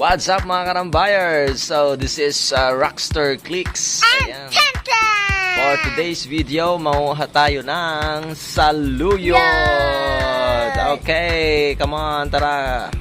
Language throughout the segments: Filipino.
What's up mga karambayers? So this is RAQZTER Clicks. Ayan. For today's video, makuha tayo ng saluyot. Okay, come on, tara.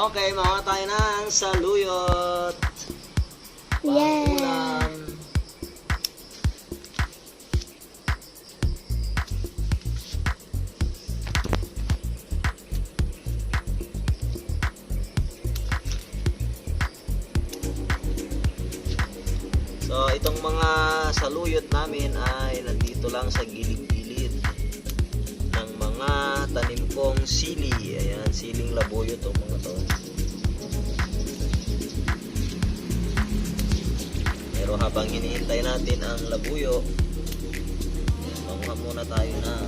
Okay, makuha tayo ng saluyot. Ulam. So, itong mga saluyot namin ay nandito lang sa gilid-gilid ng mga tanim kong sili. Ayan, siling labuyo itong mga to. Pero habang hinihintay natin ang labuyo, manguha muna tayo na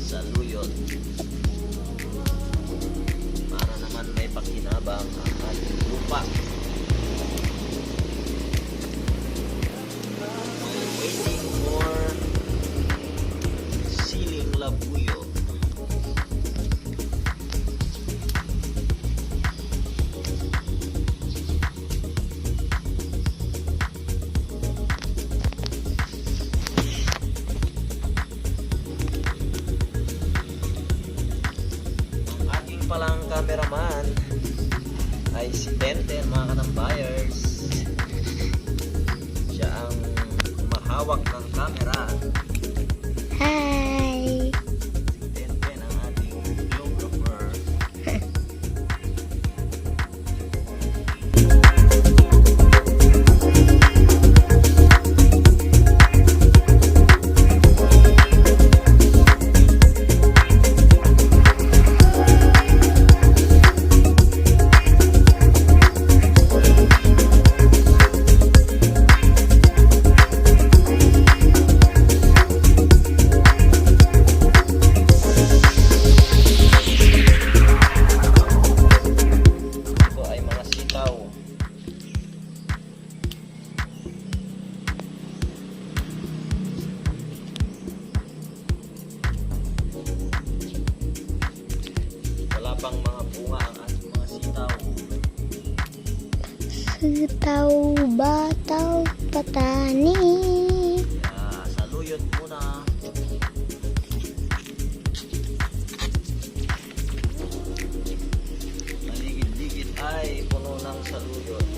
saluyot para naman may pakinabang ang ating lupa. While waiting for siling labuyo. Palang cameraman ay si Tenten, mga katambayers. Siya ang mahawak ng camera. Hi! Si Tenten ang ating videographer. Pang mga bunga ang ating mga sitaw. Sitaw, bataw, patani. Yeah, saluyot muna. Maligid-ligid ay puno ng saluyot.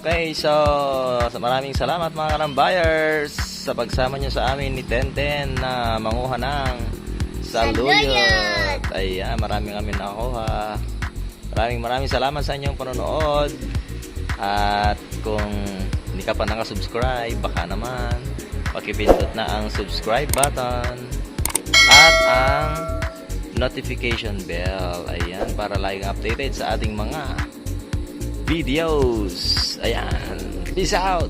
Okay, so maraming salamat mga karambayers sa pagsama nyo sa amin ni Tenten na manguha ng saluyot. Ayan, maraming kami nakuha. Maraming salamat sa inyong panonood. At kung hindi ka pa nakasubscribe, baka naman pakipindot na ang subscribe button at ang notification bell. Ayan, para laging updated sa ating mga videos. Ayan, peace out.